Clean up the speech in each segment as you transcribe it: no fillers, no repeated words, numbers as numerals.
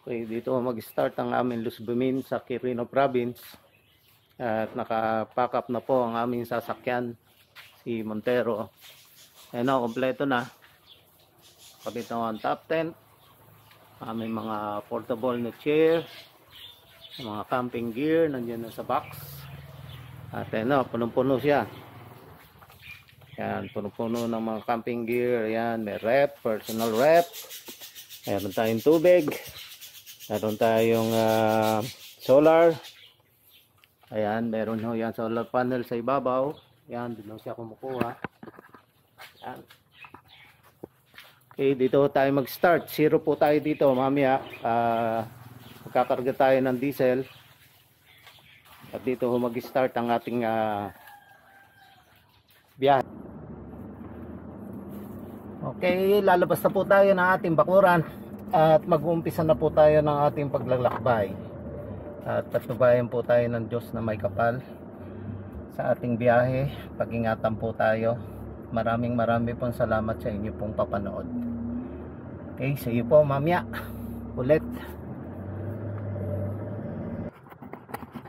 Okay, dito mag-start ang aming Luzbimin sa Quirino Province. At naka-pack up na po ang aming sasakyan, si Montero. Ayan o, kompleto na. Kapit na ang top tent, aming mga portable na chair, mga camping gear, nandiyan na sa box. At ayan o, punong-puno siya. Ayan, punong-puno ng mga camping gear. Ayan, may rep, personal rep. Meron tayong tubig. Meron tayong solar. Ayan, meron ho yan solar panel sa ibabaw. Ayan, doon siya kumukuha. Ayan. Okay, dito tayo mag-start. Zero po tayo dito mamaya. Magkakarga tayo ng diesel. At dito ho mag-start ang ating biyahe. Okay, lalabas na po tayo ng ating bakuran. At mag-uumpisa na po tayo ng ating paglalakbay. At patnubayan po tayo ng Diyos na may kapal sa ating biyahe. Pag-ingatan po tayo. Maraming pong salamat sa inyo pong papanood. Okay, see you po mamaya ulit.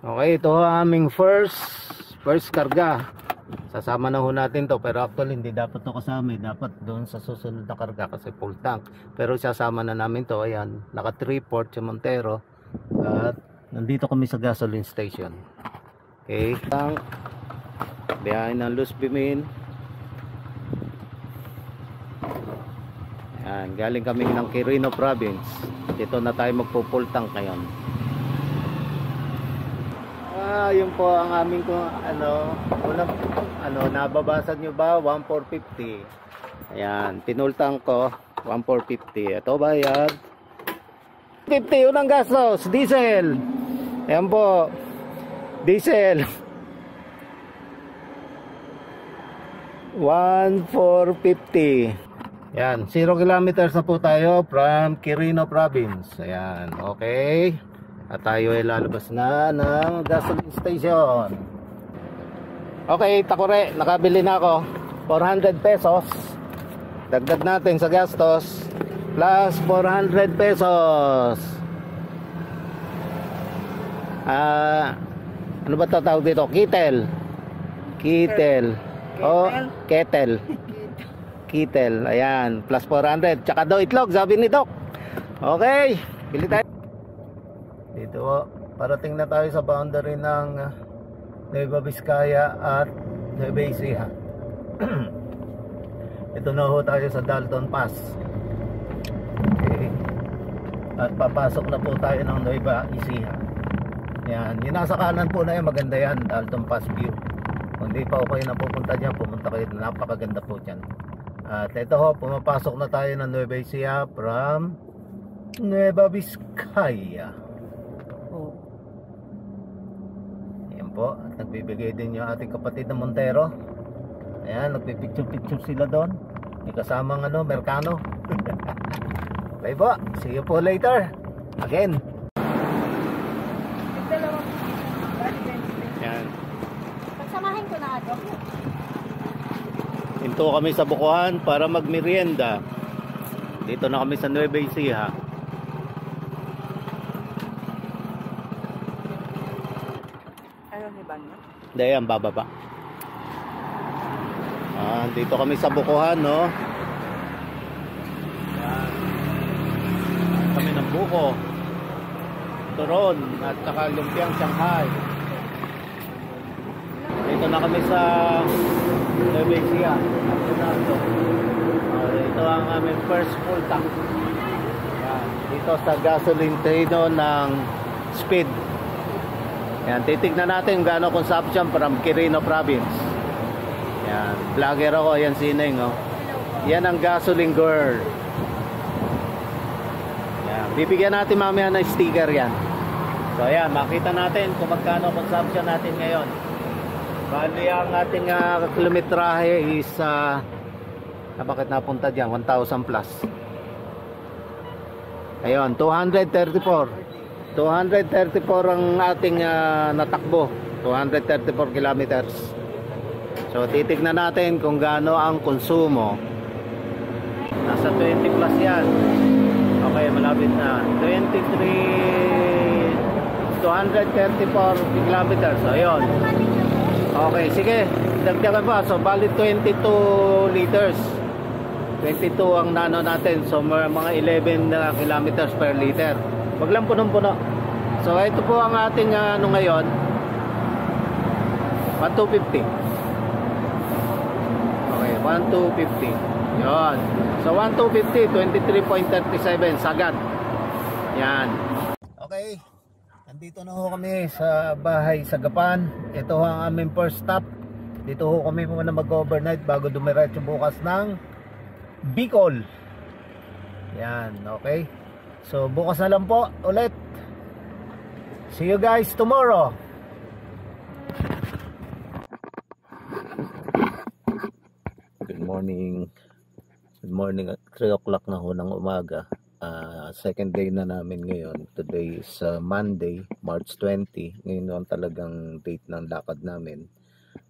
Okay, ito ang aming first karga. Sasama na ho natin to, pero actually hindi dapat to kasama, dapat doon sa susunod na karga kasi full tank. Pero sasama na namin to. Ayan, naka 3-port si Montero. At nandito kami sa gasoline station. Okay, tank biyahe ng Luzbimin. Ayan, galing kami ng Quirino Province. Dito na tayo magpo-full tank ngayon. Yun po ang aming nababasag nyo ba? 1,450. Ayan, tinultang ko 1,450. Ito ba yan? 50 unang gastos, diesel. Ayan po, diesel 1,450. Ayan, 0 kilometers na po tayo from Quirino Province. Ayan, okay. At tayo ay lalabas na ng gasoline station. Okay, Takore, nakabili na ako 400 pesos. Dagdag natin sa gastos plus 400 pesos. Ano ba tatawag dito? Kitel. O kettle. Kitel, ayan, plus 400. Tsaka daw itlog, sabi ni Doc. Okay, bili tayo. Dito, parating na tayo sa boundary ng Nueva Vizcaya at Nueva Ecija. Ito na ho tayo sa Dalton Pass. Okay. At papasok na po tayo ng Nueva Ecija. Yan, yung nasa kanan po na yan, maganda yan, Dalton Pass view. Kung hindi pa kayo napupunta dyan, pumunta kayo, napakaganda po dyan. At ito ho, pumapasok na tayo ng Nueva Ecija from Nueva Vizcaya. Ayan po, at nagbibigay din yung ating kapatid na Montero. Ayan, nagpipicture sila doon. May kasamang Mercano. Okay po, see you po later again. Ayan, pagsamahin ko na ito. hinto kami sa Bukuhan para magmerienda. Dito na kami sa Nueva Ecija. Dayan, bababa. Dito kami sa Bukuhan, no? Yan. Kami ng buko, turon, at saka lumpiang Shanghai. Dito na kami sa Nueva Ecija. Ito ang aming first full tank. Yan. Dito sa gasoline trino ng Speed. Yan, titignan natin gaano consumption from Quirino Province. Yan, vlogger ako, yan Sineng, oh. Yan ang gasoline girl. Yan, bibigyan natin mamaya ng sticker yan. So ayan, makita natin kung magkano consumption natin ngayon. Bali ang ating kilometrahe is bakit napunta dyan? 1,000 plus. Ayun, 234 ang ating natakbo. 234 kilometers. So titignan natin kung gaano ang konsumo. Nasa 20 plus yan. Okay, malaki. malapit na. 234 kilometers. So, ayun. Okay, sige. Dagdagan pa. So, bali 22 liters. 22 ang nano natin. So, mga 11 na kilometers per liter. Wag lang punong-puno. So, ito po ang ating ano ngayon. 1250. Okay, 1250. Yun. So, 1250, 23.37 sagad. Yan. Okay. Nandito na ho kami sa bahay sa Gapan. Ito ang aming first stop. Dito ho kami muna mag-overnight bago dumiretso bukas ng Bicol. Yan, okay. So, bukas na lang po ulit. See you guys tomorrow. Good morning. Good morning at 3 o'clock na ho ng umaga. Second day na namin ngayon. Today is Monday, March 20. Ngayon ang talagang date ng lakad namin.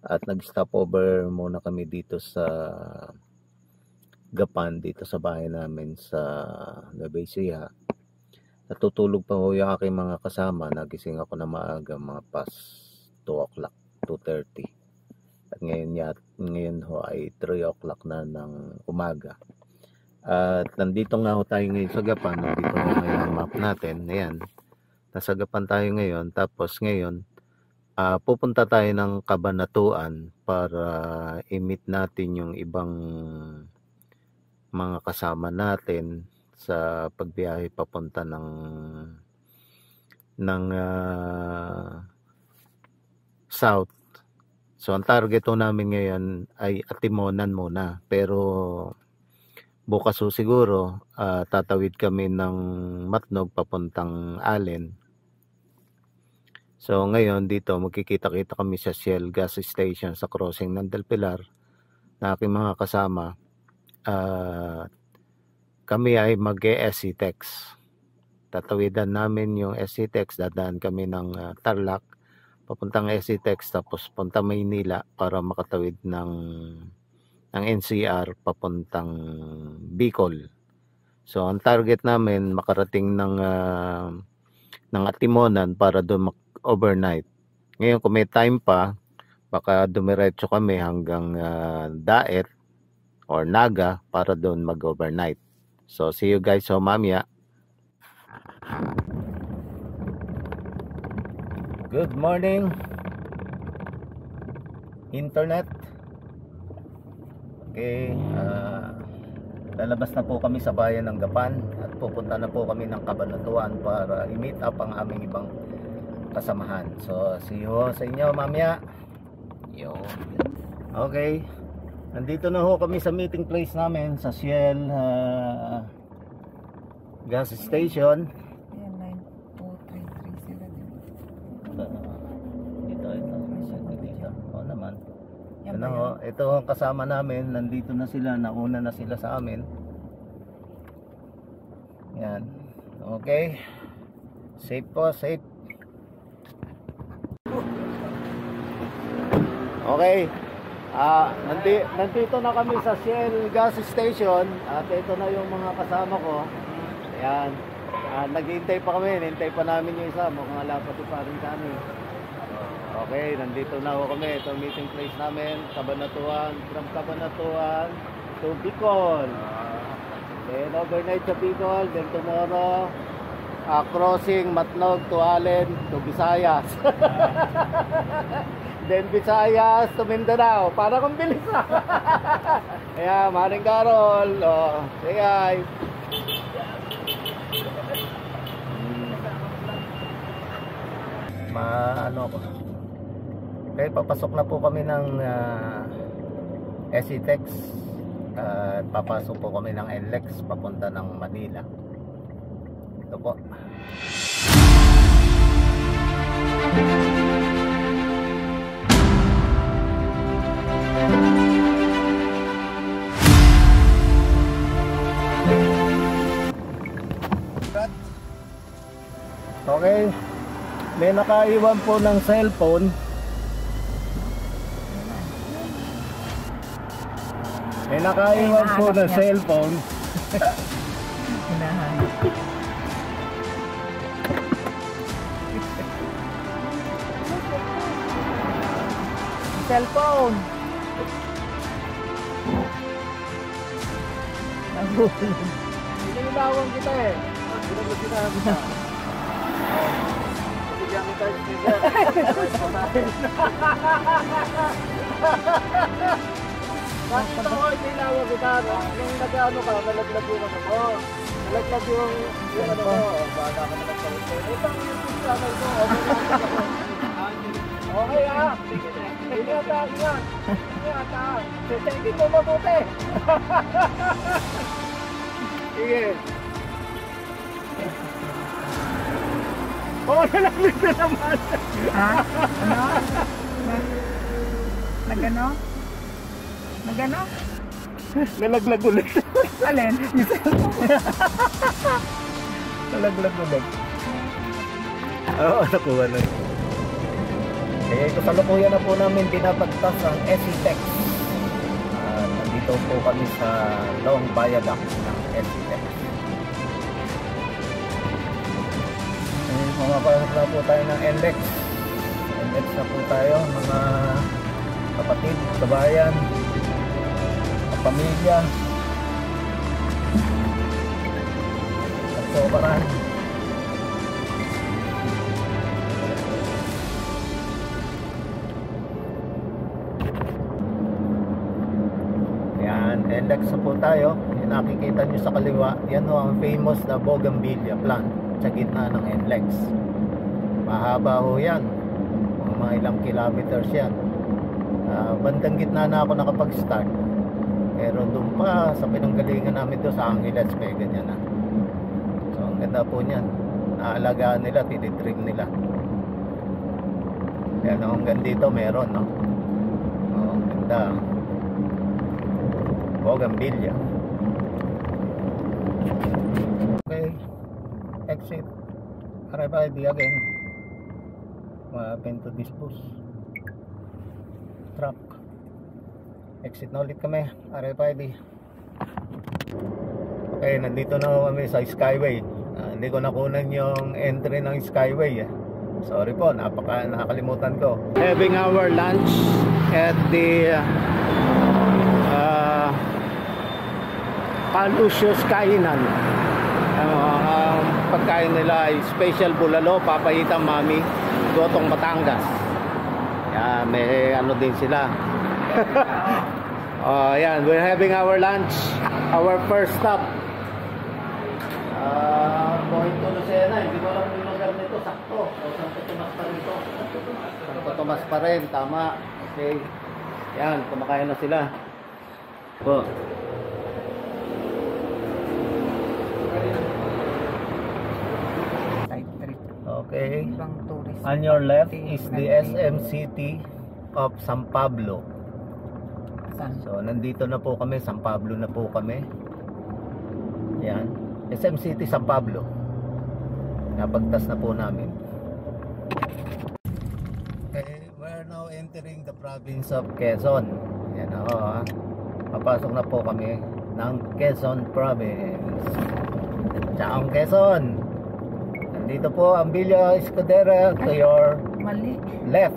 At nag-stop over muna kami dito sa Gapan, dito sa bahay namin sa Nueva Ecija. Natutulog pa ho yung aking mga kasama. Nagising ako na maaga, mga past 2 o'clock, 2:30. At ngayon ho ay 3 o'clock na ng umaga. At nandito nga ho tayo ngayon sa Gapan. Nandito ho ngayon ang map natin. Ayan. Nasa Gapan tayo ngayon. Tapos ngayon, pupunta tayo ng Cabanatuan para i-meet natin yung ibang mga kasama natin sa pagbiyahe papunta ng south. So ang target ho namin ngayon ay Atimonan muna, pero bukas ho siguro tatawid kami ng Matnog papuntang Allen. So ngayon dito magkikita-kita kami sa Shell gas station sa crossing ng Del Pilar na aking mga kasama. Kami ay mag-SC-Tex. Tatawidan namin yung SC-Tex, dadaan kami ng Tarlac papuntang SC-Tex, tapos punta Maynila para makatawid ng NCR papuntang Bicol. So ang target namin makarating ng Atimonan para doon mag-overnight. Ngayon kung may time pa, baka dumiretso kami hanggang Daet or Naga para doon mag-overnight. So see you guys so mamaya. Good morning internet. Okay, lalabas na po kami sa bayan ng Gapan at pupunta na po kami ng Cabanatuan para i-meet up ang aming ibang kasamahan. So see you sa inyo mamaya. Yo. Okay. Nandito na ho kami sa meeting place namin sa Shell gas station. Ayan, 92330. Dito. Oo naman. Yan Ano ba ho, ito ang kasama namin. Nandito na sila. Nauna na sila sa amin. Yan. Okay. Safe po, safe. Okay. Nandito na kami sa Shell gas station at ito na yung mga kasama ko. Ayan. Naghihintay pa kami, hinintay pa namin yung isa, mukhang alapati pa rin kami. Okay, nandito na ako kami. Ito meeting place namin, Cabanatuan, from Cabanatuan to Bicol. Then overnight sa Bicol, then tomorrow crossing Matnog to Allen to Visayas. Then Visayas to Mindanao. Para kung bilis na. Ayan, Maring Carol. Say hi. Ano ako. Okay, papasok na po kami ng SC-Tex. Papasok po kami ng NLEX papunta ng Manila. Ito po. Okay, may nakaiwan po ng cellphone. May nakaiwan po ng cellphone. cellphone. Nahulog. Pinilawang kita eh. Pinaglusinaan kita. Bigyan kita yung sticker. Bakit ako pinilawang kita? Nung nag-ano ka, nalaglag yung ano ko. Nalaglag yung ano ko. Baka ka naman sa ito. Ito ang YouTube channel ko. Okay ah. Hindi ata yan. Hindi ata. Sesengin mo mabuti. Sige. Oo, nalaglag na naman. Ha? Ano? Nagano? Nagano? Nalaglag ulit. Alin? Nalaglag ulit. Oo, nakuha na. Eh, kasalukuyan na po namin pinapagtas ang SCTEX. Nandito po kami sa Long Viaduct ng SCTEX. Eh, pumapasok na po tayo ng NLEX. NLEX na po tayo, mga kapatid, kabayan, pamilya, at sobaran. Yan, NLEX na po tayo. Yung nakikita nyo sa kaliwa, yan o ang famous na Bougainvillea plant sa gitna ng NLEX. Mahaba ho yan, mga ilang kilometers yan. Bandang gitna na ako nakapag-start, pero doon pa sa pinanggalingan namin doon sa Angeles, may ganyan na. So ang ganda po niyan, naalagaan nila, tinitrim nila. Yan, hanggang dito meron, no? Ang ganda. Bougainvillea. Okay, exit. RFID again. What happened to this bus? Truck. Exit na ulit kami. RFID. Okay, nandito na kami sa Skyway. Hindi ko nakunan yung entry ng Skyway. Sorry po, nakakalimutan ko. Having our lunch at the Calusius Kainan. Ang pagkain nila ay special bulalo, papayitang mami, gotong Batangas. Yan, may ano din sila. Yan, we're having our lunch, our first stop. Going to Lucena, hindi ko alam yung lugar nito, sakto. Santo Tomas pa rin to. Santo Tomas pa rin, tama. Okay. Yan, kumakain na sila. Po. Okay. Ibang tourist. On your left is the SM City of San Pablo. So, nandito na po kami. San Pablo na po kami. Yan. SM City, San Pablo. Napagtas na po namin. Okay, we're now entering the province of Quezon. Yan ako ha. Papasok na po kami ng Quezon Province. Chaong Quezon. Dito po ang Villa Escudero to your Mali. left.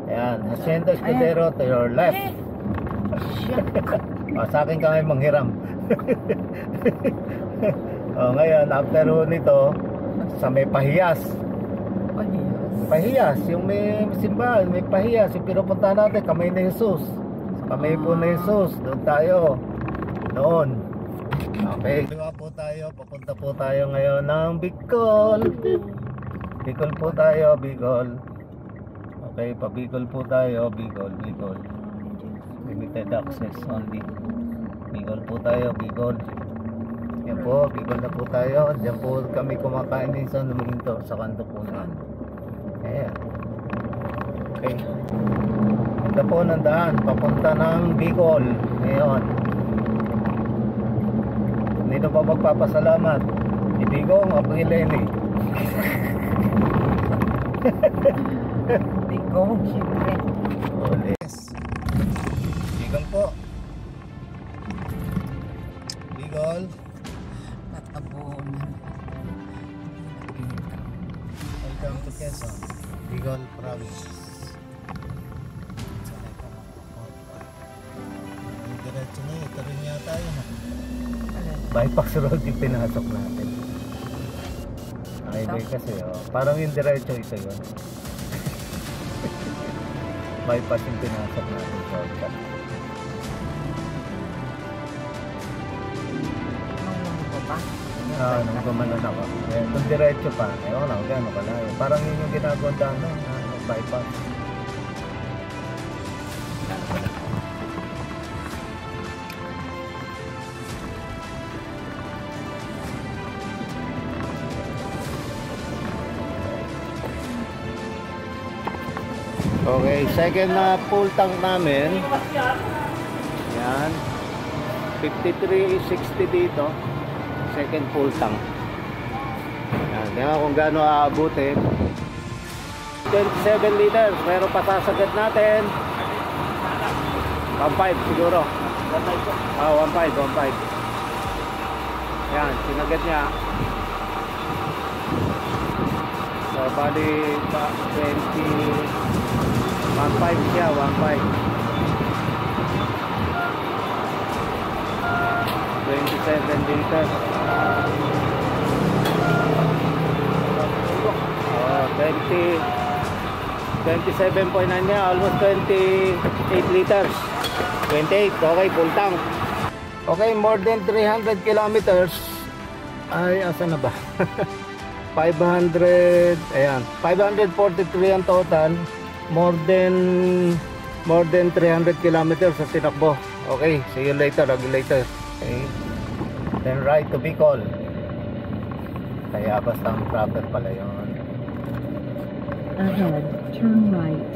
Ayan, Hacienda Escudero to your left. Sa akin kami manghiram. Ngayon, after nito, sa may Pahiyas. Pahiyas, yung may simbahan, may Pahiyas. Yung pinupunta natin, Kamay ni Jesus. Sa Kamay po ni Jesus, doon tayo. Noon. Okay, diba po tayo, papunta po tayo ngayon ng Bicol. Bicol po tayo, Bicol. Okay, pa Bicol po tayo, Bicol. Limited access only. Bicol po tayo, Bicol. Yan po, Bicol na po tayo. Diyan po kami kumakain din sa Luminto, sa kanto po na. Ayan. Okay. Ito po ng daan, papunta ng Bicol. Ngayon. Dito pa magpapasalamat. Ibigong Aprileni. Bigong, siyempre. Yes. Bigong po. Bigol. Natabunan. Welcome to Quezon. Bicol Province. bypass road yung pinasok natin. Highway kasi, parang yung diretso ito yun. Bypass yung pinasok natin. Shortcut. Nung gumanon ako. Kung diretso pa, ewan lang, gano'n kalayo. Parang yun yung ginagawa dano na bypass. Okay, second na full tank namin. Yan. 53.60 dito. Second full tank. Yan, tingnan kung gaano aabutin. 27 liters, pero pasasagad natin 1.5 siguro. 1.5. Yan, sinagat niya. So, bali 1.5 siya, 1.5. 27 liters. 27.9 niya, almost 28 liters. 28, okay, full tank. Okay, more than 300 kilometers. Ay, asa na ba? 500, ayan, 543 ang total. More than 300 kilometers sa tinakbo. Okay, see you later, regulator. Okay, then right to Bicol. Kaya basta ang proper pala yun. Ahead, turn right.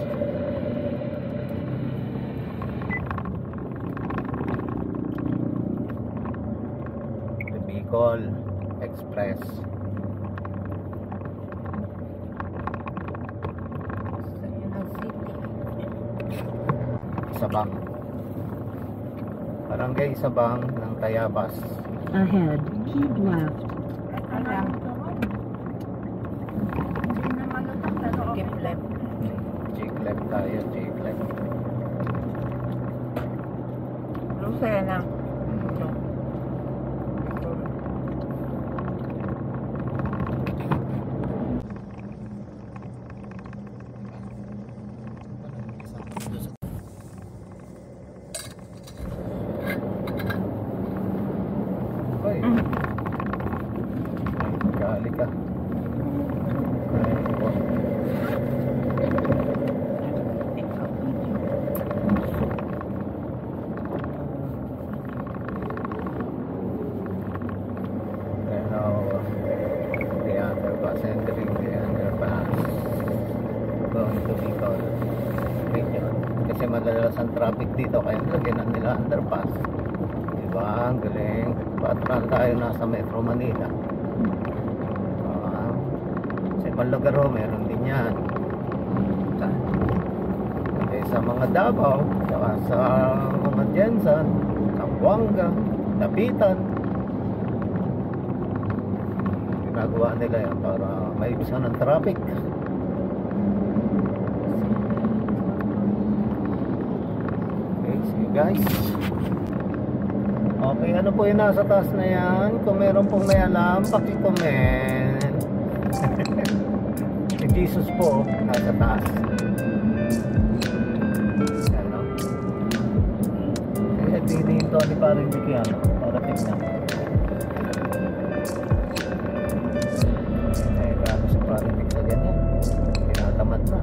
The Bicol Express. Sabang. Barangay Sabang ng Tayabas. Ahead, keep left. Keep left. Jake left tayo, Jake left. Lucena. Hoy. Gali ka. Kasi madalas ang traffic dito kaya lagyan nila underpass. Diba? Ang galing. Patran tayo nasa Metro Manila. Sa ibang lugar ho, meron din yan. Okay, sa mga Davao, saka sa mga Jensan, Zamboanga, Dapitan, ginagawa nila yan para maibisan ng traffic. Guys, okay, ano po yung nasa taas na yan? Kung meron pong may alam, paki-comment. Si Jesus po nasa taas. Ano? Kaya dito ni parang Bikiano para tignan. Eh, gano sa parang Bik sa ganyan, tinatamad na.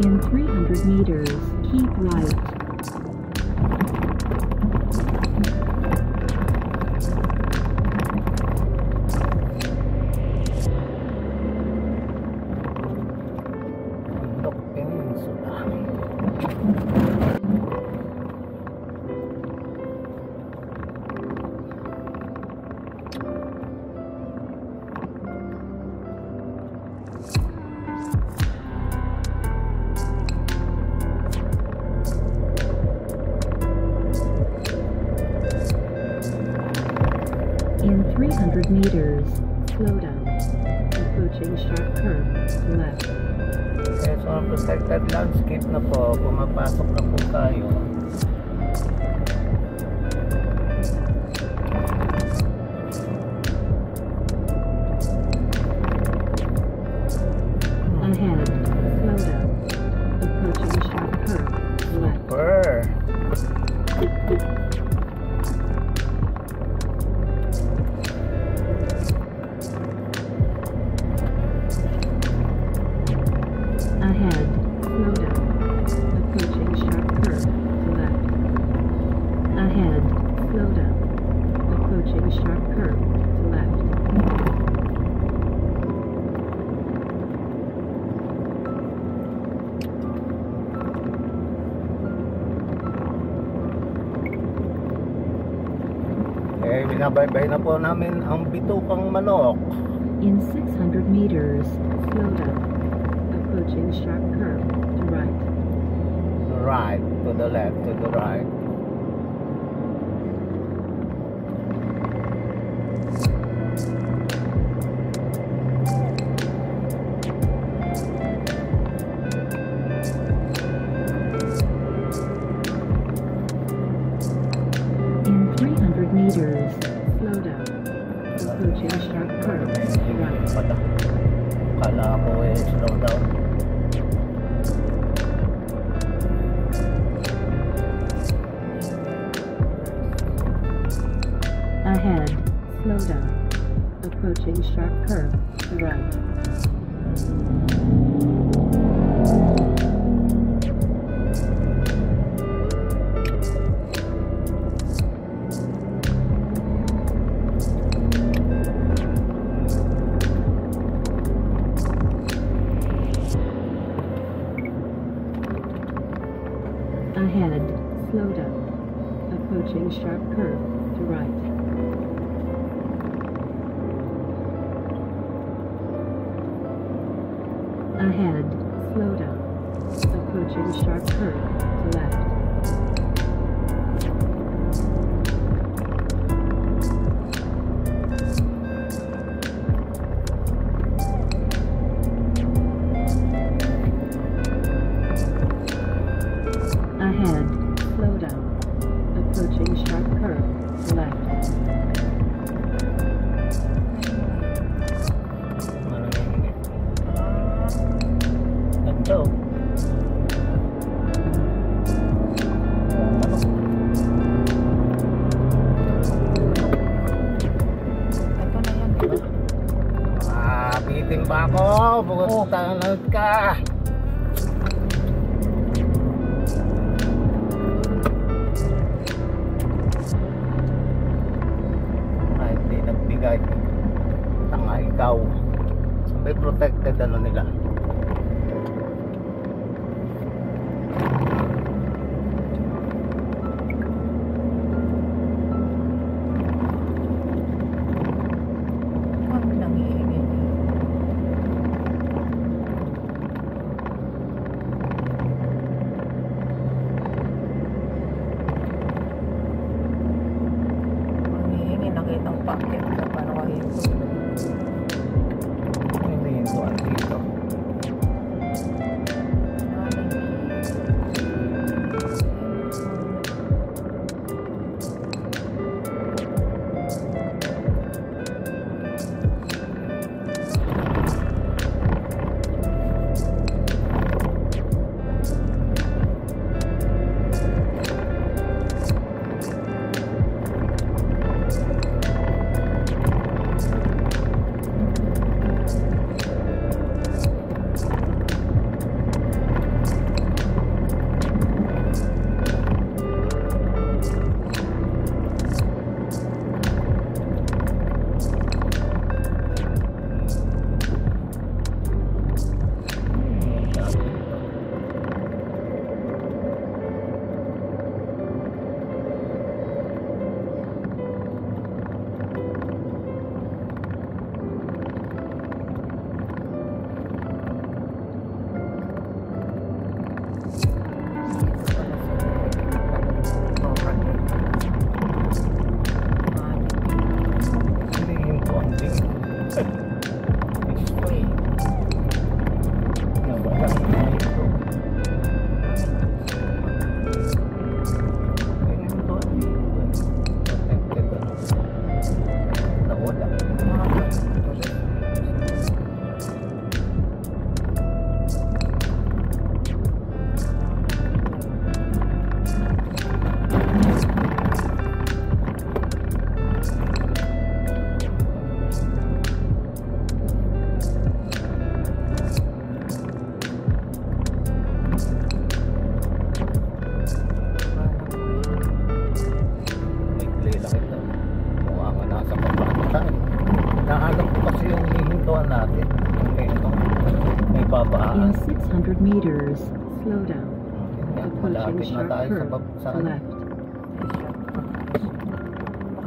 In 300 meters, keep right. 300 meters, slow down. Approaching sharp curve, left. Okay, so protected landscape na po. Pumapasok na po tayo. Ahead, slow down. Approaching sharp curve, left. Super! Ahead, slow down. Approaching sharp curve, left. Ahead, slow down. Approaching sharp curve, left. Eh, binabaybay na po namin ang bitukang manok. In 600 meters, slow down. Approaching sharp curve, to right. Right, to the left, to the right. In 300 meters, slow down. Approaching sharp curve, to right. Pata. Kala ko eh, slow down. Ahead, slow down. Approaching sharp curve, to right. Ahead, slow down. Approaching sharp curve, to right. Ahead, slow down. Approaching sharp curve, to left. Ahead, slow down. Approaching sharp curve, to left. Ito. Ito na yan. Bitin pa ako. Pumunta ka. Ay, hindi nagbigay. Tanga ikaw. So, may protected ano nila. Ang nangihingi. Nangihingi, nakitang packet ka. Paano ka hito? Hindi ito ang dito. dadaan natin. May ano, may In babaan. 600 meters, slow down. Yan, Approaching malapit na sharp tayo sa, curve sa to left.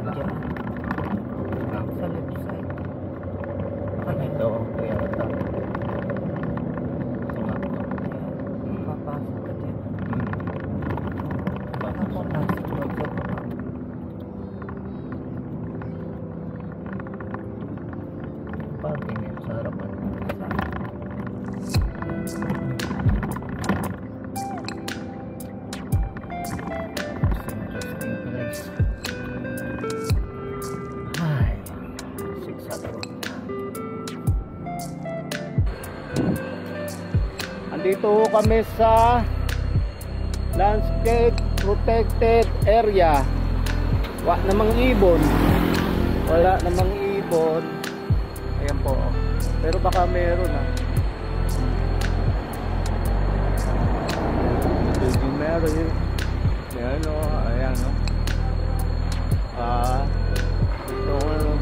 Diyan. Sa left side. ito. Kaya ito. Ito nga ito. Papasok ka dyan. Tapos, Ako nasa loob sa baba. parking yan sa harapan. Interesting place. Ay, 600. Andito ho kami sa landscape protected area. Wala namang ibon. Wala namang ibon. Ayan po. Pero baka meron Medyo meron yun. Ayan o. Ayan o. Ito ano.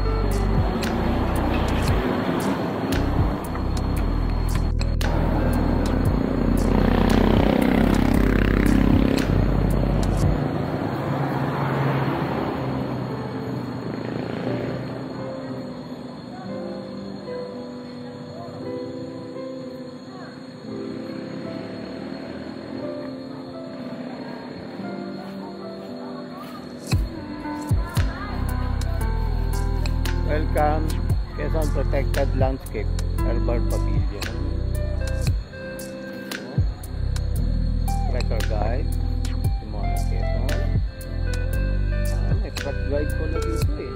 Welcome, Quezon Protected Landscape, Herbal Pavilion. Trekker guide, Simona Quezon. May truck guide ko na dito eh.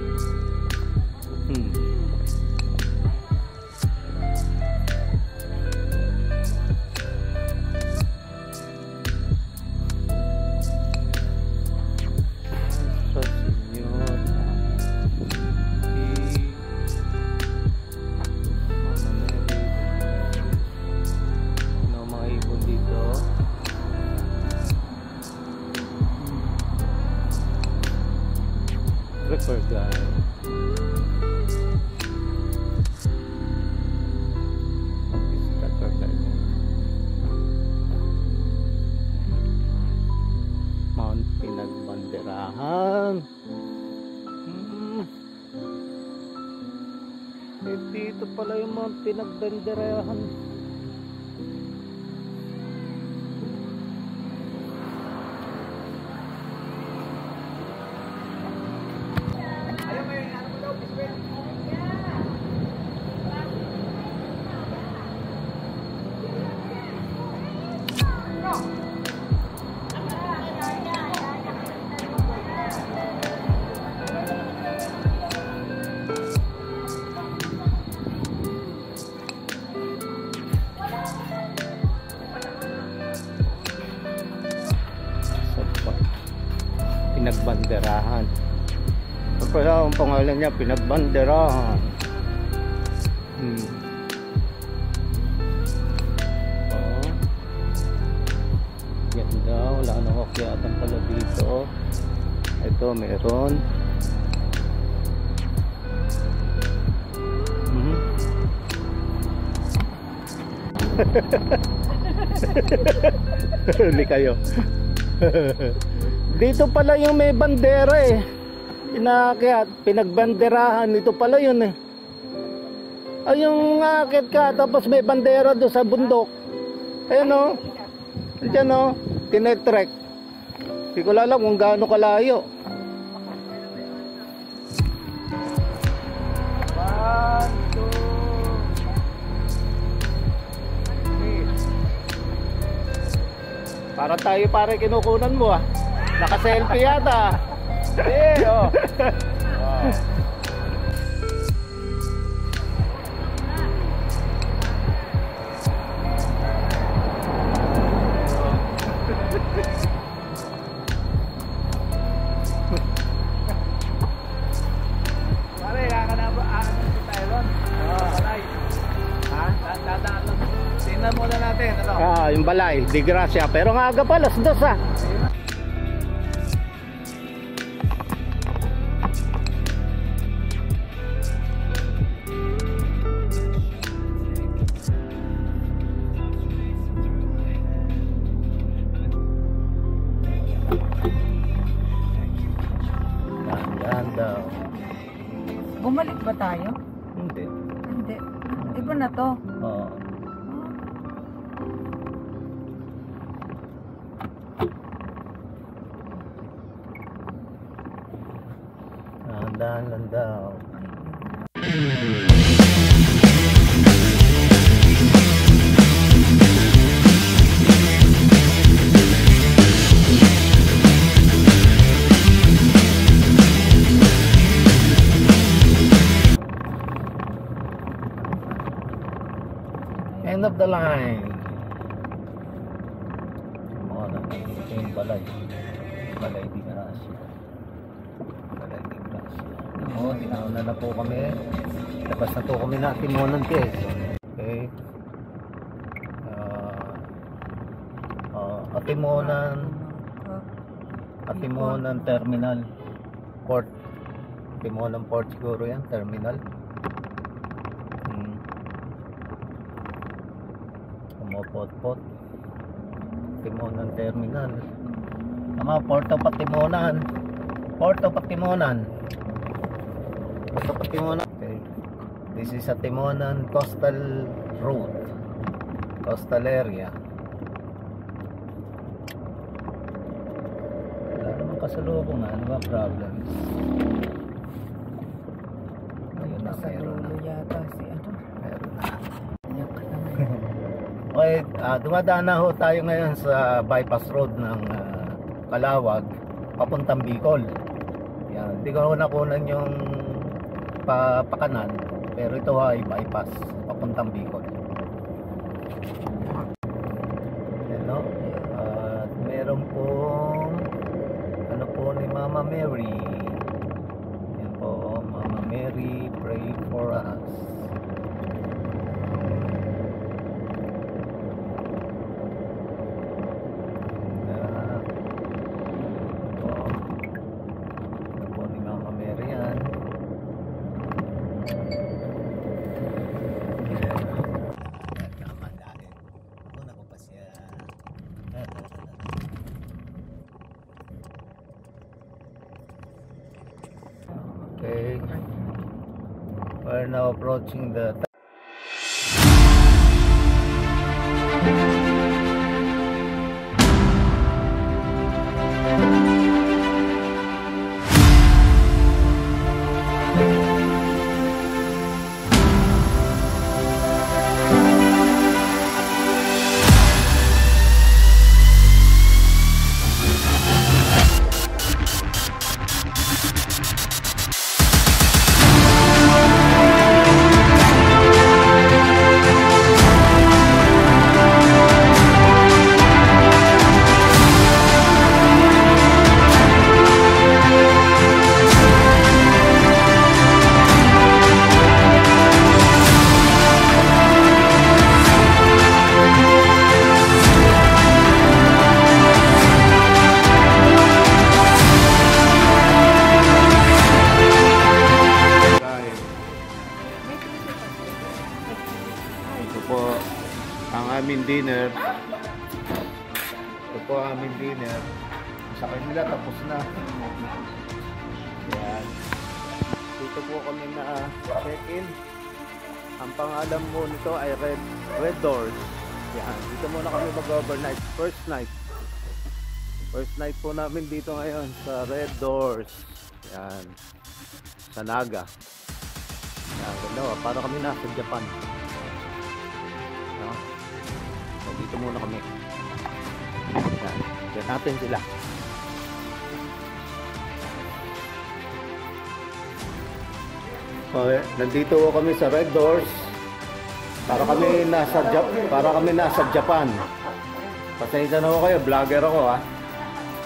Trekker guide. Trekker guide. Mount Pinagbanderahan. Dito pala yung Mount Pinagbanderahan. Pinagbanderahan. Ito pala ang pangalan niya, Pinagbanderahan. Ganda, wala nang akyatan pala dito. Ito meron. Hindi kayo. Dito pala yung may bandera eh. Inaakyat, pinagbanderahan. Ito pala yun eh. Ay, yung aakyat ka, tapos may bandera doon sa bundok. Ayun o. Diyan o. Tinetrek. Hindi ko alam kung gaano kalayo. Para tayo pare kinukunan mo ah. Naka-selfie yata. Eh, oh. Pare, kakanaba si Tyron. Balay. Ha? Dadaan lang. Tingnan muna natin ano. Yung balay, di grasya. Pero nga aga pa, alas 2 ah. Landaw. Bumalik ba tayo? Hindi. Hindi. Iba na to. Oo. Landaw. End of the line. Mga ito yung balay. Balay di grasya. Balay di grasya. Oo, tinauna na po kami. Labas na po kami na Timonan Quezon. Okay. Timonan Terminal. Port. Timonan Port siguro yan. Terminal. Pot-pot. Timonan Terminal. Porto Patimonan. Porto Patimonan. Porto Patimonan. Okay. This is a Timonan coastal road. Coastal area. Wala naman kasalubong. Ano ba problems? Ayun na, Sa meron na. dulo yata si ano. Meron na. Yak naman. Okay, dumadaan na ho tayo ngayon sa bypass road ng Calawag papuntang Bicol. Yan, hindi ko nakunan yung pakanan, pero ito ay bypass papuntang Bicol. Yan, no? At meron pong ano po ni Mama Mary. Yan po, Mama Mary, pray for us. Okay, we're now approaching the aming dinner. Ito po ang aming dinner. Sa kanila tapos na. Yan. Dito po kami na check-in. Ang pangalan mo nito ay Red Doors. Yan. Dito muna kami mag-overnight. First night. First night po namin dito ngayon sa Red Doors. Yan. Sa Naga. Yan. Ganda. Para kami nasa Japan. No? So, dito muna kami. Yan. Diyan natin sila. Okay, nandito kami sa Red Doors. Para kami nasa Japan. Pasensya na ko kayo, vlogger ako ha.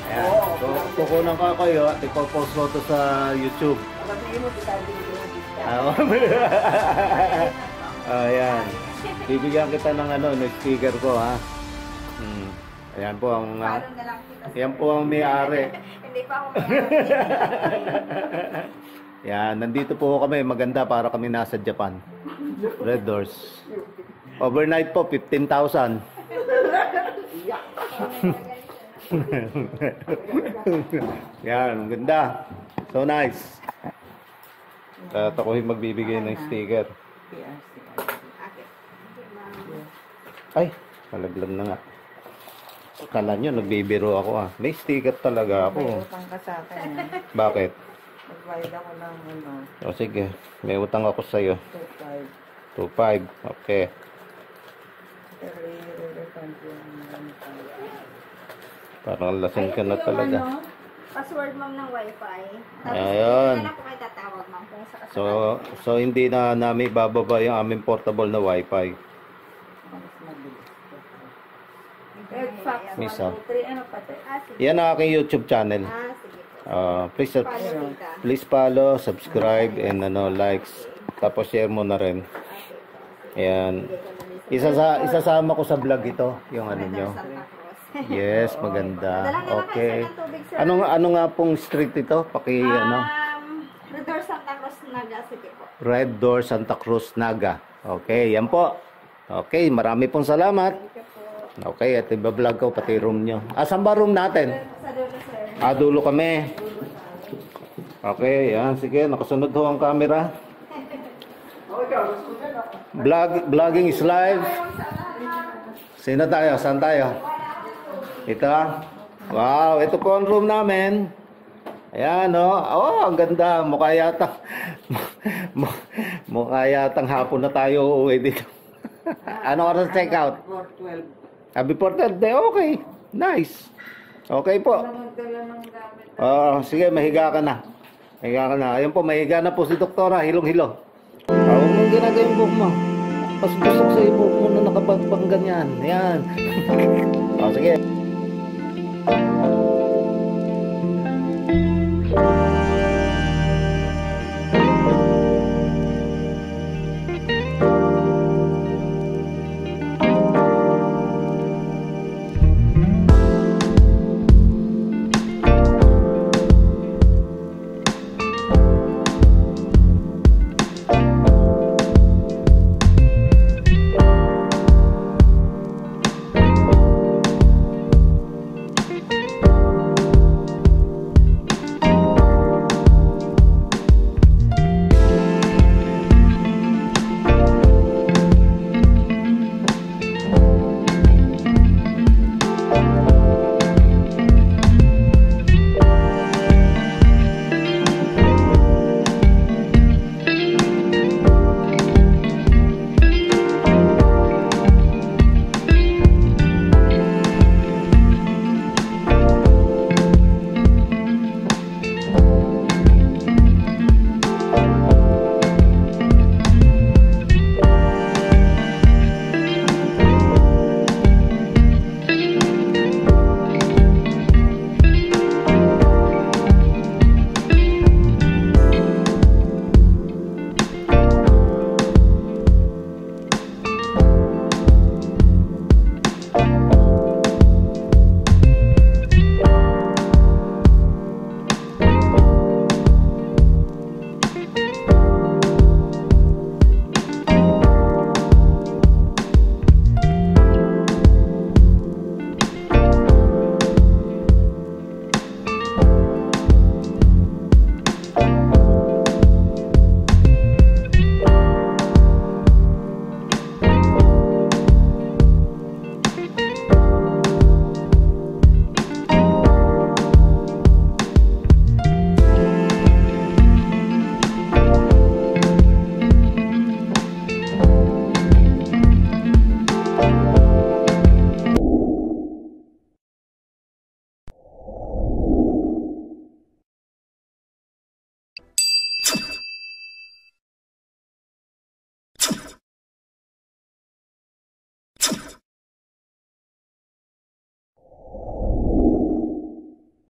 Ayan. So, kukunan ka kayo at ipopost ko to sa YouTube. Ayan. Bibigyan kita ng ng sticker ko ha. Ayan po ang yan po ang may-ari. Hindi pa ako Yan, nandito po kami, maganda para kami nasa Japan. Red Doors. Overnight po 15,000. Yan, ganda. So nice. At ako yung magbibigay ng sticker. PRC. Okay. Ay, malaglag na nga. Kala nyo, nagbibiro ako ah. May sticker talaga May ako. utang ka sa akin. Bakit? Nagbayad ako ng O sige, may utang ako sa'yo. 2.5. 2.5. Okay. Pero i-refund yung 1.5. Parang lasing ka na talaga. Password ma'am ng wifi. Tapos, Ayun. hindi na po kayo tatawag ma'am kung sa So hindi na namin bababa yung aming portable na wifi. Mas mabilis. Fax Misa. 1, 2, 3. Ano pati? sige. Yan ang aking YouTube channel. Sige po. Please, Tita. please follow, subscribe, and likes. Tapos share mo na rin. Ayan. Isasama ko sa vlog ito, yung ano nyo. Santa Cruz. Yes, maganda. Dalang na Okay. kayo sa tubig, sir. Ano nga pong street ito? Redor Santa Cruz, Naga City po. Red Door Santa Cruz, Naga. Okay, yan po. Okay, marami pong salamat. Okay, at iba-vlog ko pati room nyo. Saan ba room natin? Sa dulo, sir. Dulo kami. Okay, yan. Sige, nakasunod ho ang camera. Vlogging is live. Sino tayo? Saan tayo? Ito. Wow, ito po ang room namin. Ayan, oh. Oh, ang ganda. Mukha yatang hapon na tayo uuwi dito. Ano oras check out? 4.12. Before that day, okay. Nice. Okay po. Magdala ng gamit. Sige, mahiga ka na. Mahiga ka na. Ayun po, mahiga na po si Doktora. Hilong-hilo. Huwag mong ginagawa yung buhok mo. Mas gusto ko sa buhok mo na nakapagpang ganyan. Yan. Sige.